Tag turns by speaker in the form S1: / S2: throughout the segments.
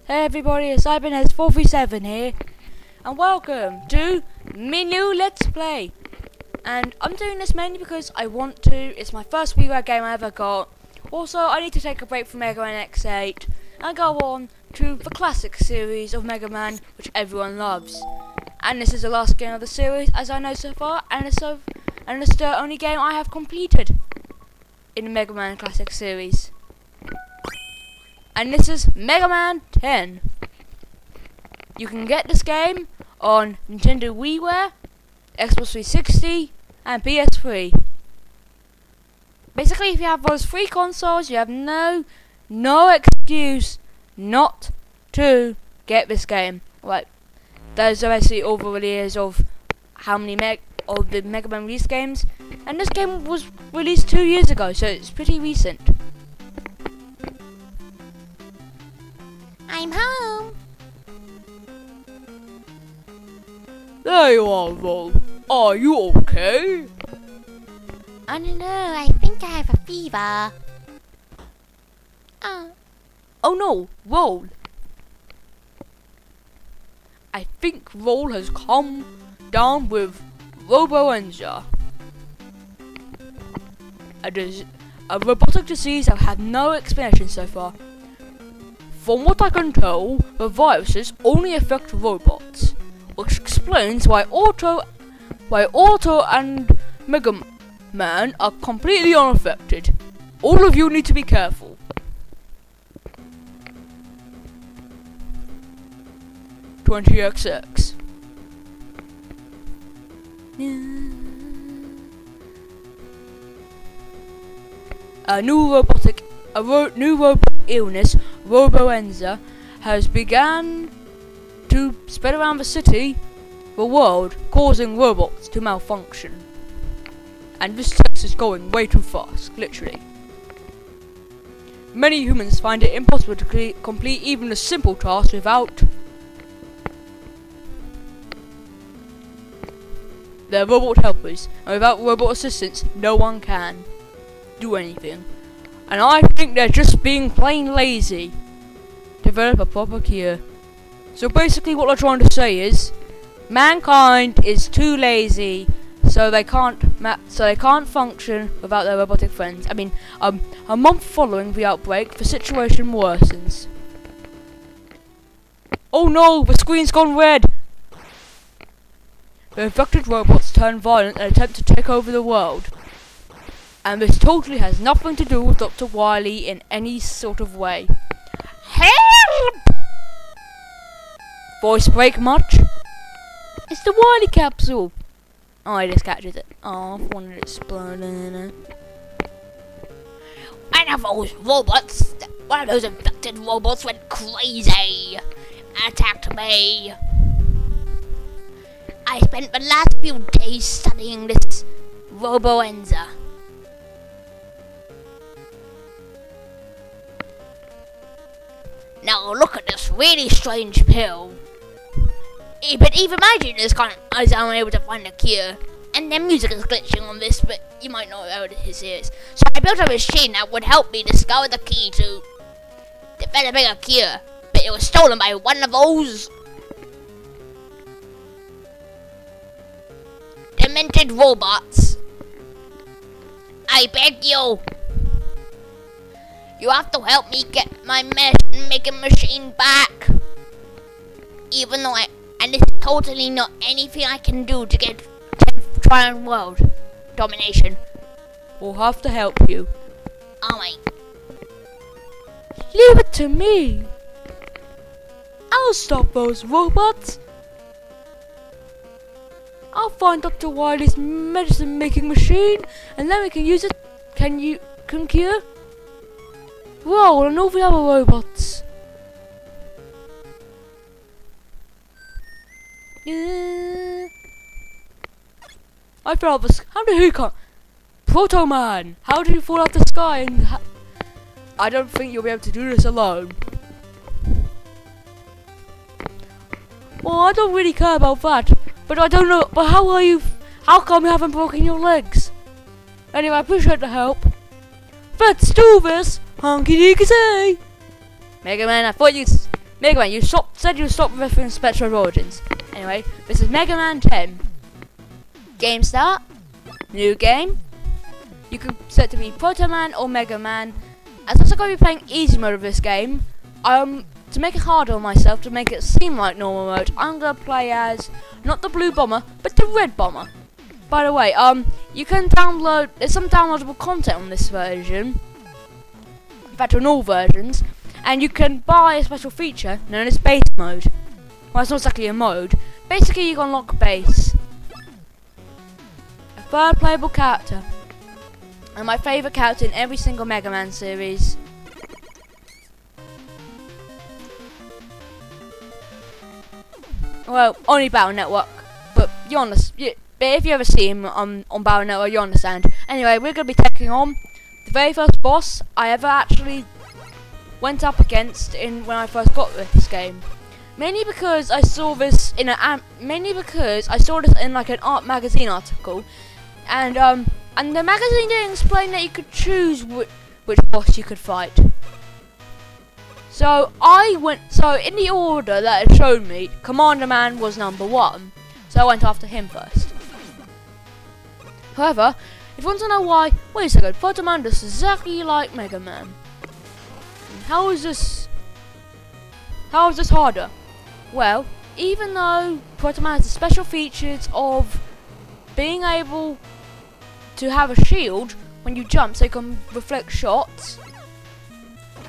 S1: Hey everybody, it's Ibanez437 here, and welcome to my new Let's Play. And I'm doing this mainly because I want to. It's my first WiiWare game I ever got. Also, I need to take a break from Mega Man X8 and go on to the classic series of Mega Man, which everyone loves. And this is the last game of the series, as I know so far, and it's the only game I have completed in the Mega Man Classic series. And this is Mega Man 10. You can get this game on Nintendo WiiWare, Xbox 360, and PS3. Basically, if you have those three consoles, you have no excuse not to get this game. Right, those are basically all the years of how many the Mega Man release games, and this game was released 2 years ago, so it's pretty recent. I'm home.
S2: There you are, Roll. Are you okay?
S3: I don't know, I think I have a fever.
S2: Oh no, Roll. I think Roll has come down with Robo-Enza. A robotic disease I've had no explanation so far. From what I can tell, the viruses only affect robots, which explains why Auto and Mega Man are completely unaffected. All of you need to be careful. XX. A new robot illness, Robo-Enza, has begun to spread around the world, causing robots to malfunction. And this test is going way too fast, literally. Many humans find it impossible to complete even a simple task without their robot helpers, and without robot assistance, no one can do anything. And I think they're just being plain lazy. Develop a proper cure. So basically what they're trying to say is, mankind is too lazy, so they can't function without their robotic friends. I mean, a month following the outbreak, the situation worsens. Oh no, the screen's gone red! The infected robots turn violent and attempt to take over the world. And this totally has nothing to do with Dr. Wily in any sort of way. Help! Voice break much? It's the Wily capsule! Oh, I just catches it. Oh, I wanted to explode in it.
S3: One of those infected robots went crazy and attacked me. I spent the last few days studying this Robo-Enza. Now look at this really strange pill. But even my genius is unable to find a cure. And the music is glitching on this, but you might not know what this is. So I built a machine that would help me discover the key to developing a cure. But it was stolen by one of those demented robots. I beg you. You have to help me get my making machine back. Even though and this is totally not anything I can do to get try on world domination.
S2: We'll have to help you.
S3: Alright.
S2: Leave it to me. I'll stop those robots. I'll find Dr. Wily's medicine making machine, and then we can use it. Can cure Roll and all the other robots. I fell out the sky. How did he come? Proto Man, how did you fall out the sky? And I don't think you'll be able to do this alone. Well, I don't really care about that. But I don't know. But how are you? How come you haven't broken your legs? Anyway, I appreciate the help. Let's do this! Honky-dinky say!
S1: Mega Man, I thought
S2: Mega Man, said you stopped referencing Spectral Origins. Anyway, this is Mega Man 10. Game start. New game. You can set to be Proto Man or Mega Man. As I'm going to be playing easy mode of this game, to make it harder on myself, to make it seem like normal mode, I'm going to play as not the blue bomber, but the red bomber. By the way, you can download, there's some downloadable content on this version, in fact on all versions, and you can buy a special feature known as base mode. Well, it's not exactly a mode. Basically, you can unlock base, a third playable character, and my favourite character in every single Mega Man series. Well, only Battle Network, but you understand. But if you ever see him on Battle Network, you understand. Anyway, we're going to be taking on the very first boss I ever actually went up against when I first got this game. Mainly because I saw this in like an art magazine article, and the magazine didn't explain that you could choose which boss you could fight. So in the order that it showed me, Commander Man was number 1, so I went after him first. However, if you want to know why, wait a second, Proto Man is exactly like Mega Man. How is this harder? Well, even though Proto Man has the special features of being able to have a shield when you jump so you can reflect shots,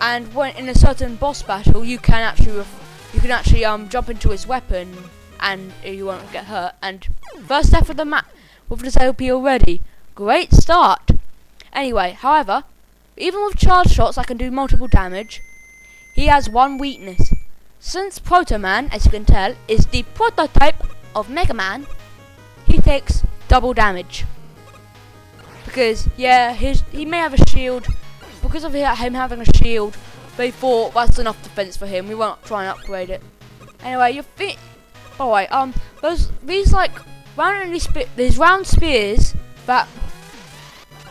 S2: and when in a certain boss battle you can actually jump into his weapon and you won't get hurt. And first step of the map with this LP already, great start. Anyway, however, even with charge shots that can do multiple damage, he has one weakness. Since Proto Man, as you can tell, is the prototype of Mega Man, he takes double damage. Because yeah, he may have a shield. Because of him having a shield, they thought that's enough defense for him. We won't try and upgrade it. Anyway, these like these round spears that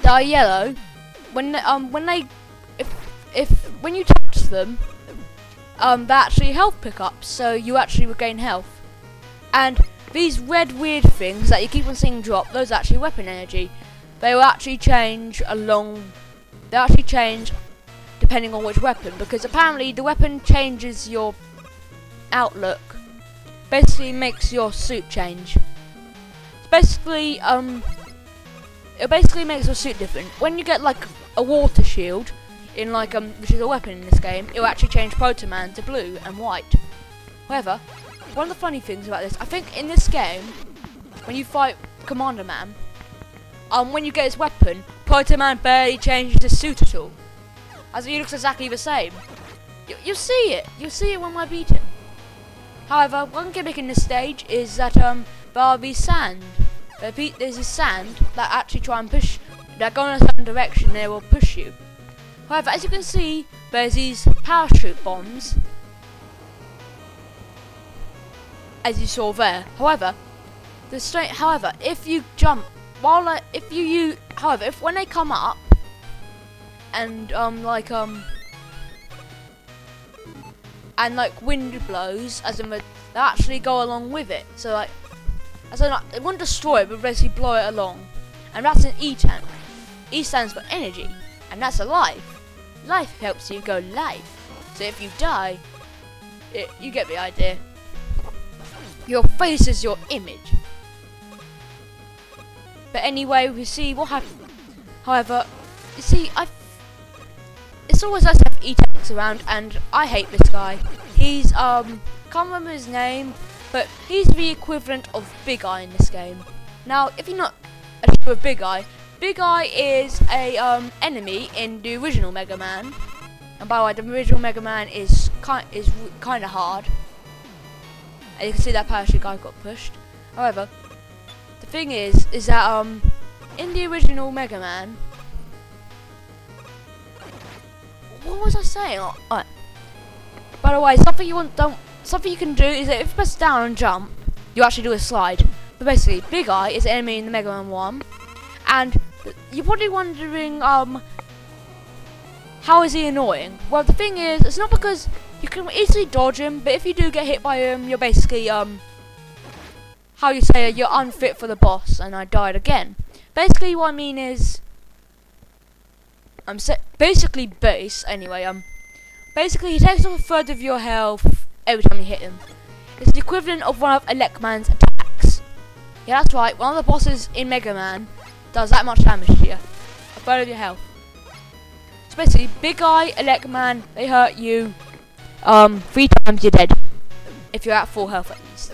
S2: are yellow. When you touch them, they're actually health pickups, so you actually regain health. And these red weird things that you keep on seeing drop, those are actually weapon energy. They will actually change depending on which weapon, because apparently the weapon changes your outlook. Basically makes your suit change. It's basically it basically makes your suit different. When you get like a water shield in which is a weapon in this game, it will actually change Proto Man to blue and white. However, one of the funny things about this, I think in this game, when you fight Commander Man, when you get his weapon, Proto Man barely changes his suit at all, as he looks exactly the same. You'll see it when I beat him. However, one gimmick in this stage is that there'll be sand. There's this sand that actually try and push, that go in a certain direction, they will push you. However, as you can see, there's these parachute bombs, as you saw there. However, if you jump when they come up and wind blows, as in they actually go along with it. So they won't destroy it, but basically blow it along. And that's an E tank. E stands for energy, and that's a life. Life helps you go life. So if you die, you get the idea. Your face is your image. But anyway, we see what happens. However, you see, it's always nice to have E-tanks around, and I hate this guy. He's can't remember his name, but he's the equivalent of Big Eye in this game. Now, if you're not sure of Big Eye is a enemy in the original Mega Man. And by the way, the original Mega Man is kind of hard. And you can see that parachute guy got pushed. However, the thing is that in the original Mega Man, what was I saying? By the way, something you can do is that if you press down and jump, you actually do a slide. But basically, Big Eye is an enemy in the Mega Man 1, and you're probably wondering how
S1: how is he annoying? Well, the thing is, it's not because you can easily dodge him, but if you do get hit by him, you're basically, how you say it, you're unfit for the boss, and I died again. Basically, what I mean is, basically base, anyway, basically he takes off a third of your health every time you hit him. It's the equivalent of one of Elecman's attacks. Yeah, that's right, one of the bosses in Mega Man does that much damage to you. A third of your health. So basically, Big Eye, Elecman, they hurt you, 3 times you're dead. If you're at full health at least.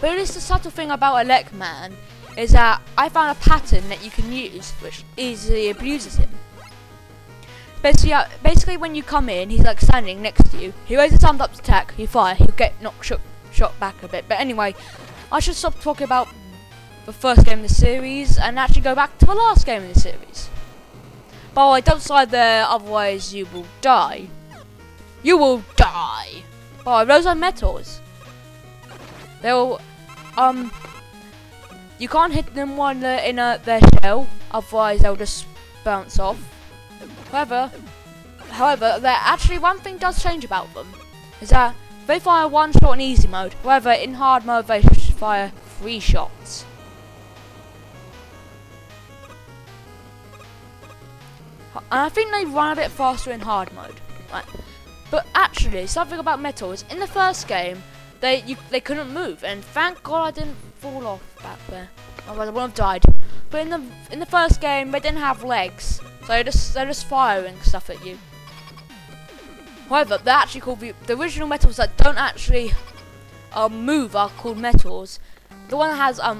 S1: But at least the subtle thing about Elecman is that I found a pattern that you can use which easily abuses him. Basically when you come in, he's like standing next to you. He raises his hand up to attack, you fire, he'll get shot back a bit. But anyway, I should stop talking about the first game in the series and actually go back to the last game in the series. By the way, don't slide there, otherwise you will die. You will die! By the way, those are metals. They'll, you can't hit them while they're in their shell, otherwise they'll just bounce off. However, there actually one thing does change about them, is that they fire 1 shot in easy mode, however in hard mode they fire 3 shots. And I think they run a bit faster in hard mode. Right. But actually, something about metals, in the first game, they couldn't move, and thank God I didn't fall off back there. Otherwise I wouldn't have died. But in the first game, they didn't have legs, so they're just firing stuff at you. However, they're actually called the original metals that don't actually move are called metals. The one that has I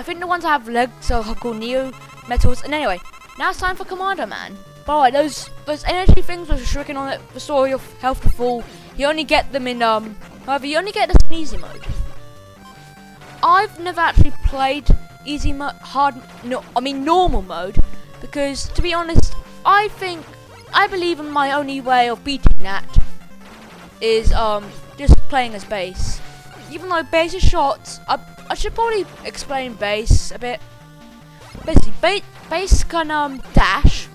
S1: think the ones that have legs are called neo metals. And anyway, now it's time for Commander Man. By the way, those energy things which are shrinking on it, restore your health to full. You only get them in however, you only get this in easy mode. I've never actually played easy mode, normal mode, because to be honest, I believe in my only way of beating that is just playing as base. Even though base is shots, I should probably explain base a bit. Basically, base can dash.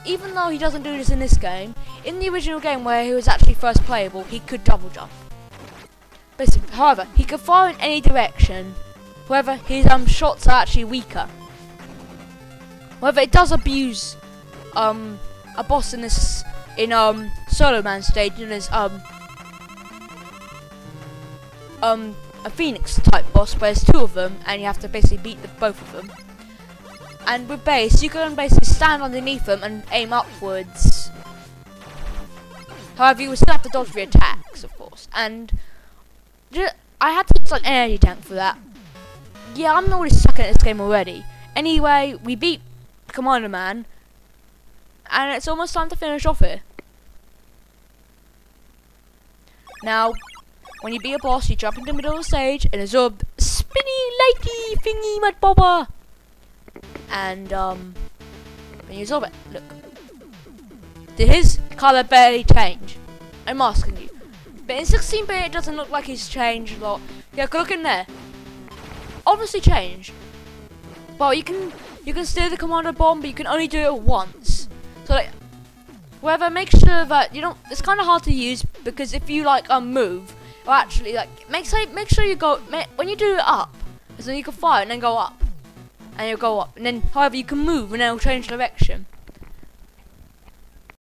S1: Even though he doesn't do this in this game, in the original game where he was actually first playable, he could double jump. Basically, however, he could fire in any direction. However, his shots are actually weaker. However, it does abuse a boss in this Solo Man stage, known as a Phoenix type boss, where there's 2 of them, and you have to basically beat both of them. And with base, you can basically stand underneath them and aim upwards. However, you will still have to dodge the attacks, of course. And I had to use an energy tank for that. Yeah, I'm already sucking at this game already. Anyway, we beat Commander Man, and it's almost time to finish off here. Now, when you beat a boss, you jump into the middle of the stage and absorb spinny, lighty, thingy, mud bobber. And when you absorb it, look. Did his colour barely change? I'm asking you. But in 16-bit, it doesn't look like he's changed a lot. Yeah, look in there. Obviously changed. Well, you can steer the commander bomb, but you can only do it once. So like, however, make sure that you don't. It's kind of hard to use because if you like move, or actually like make sure you go when you do it up, so you can fire and then go up, and you'll go up, and then however you can move and then it'll change direction.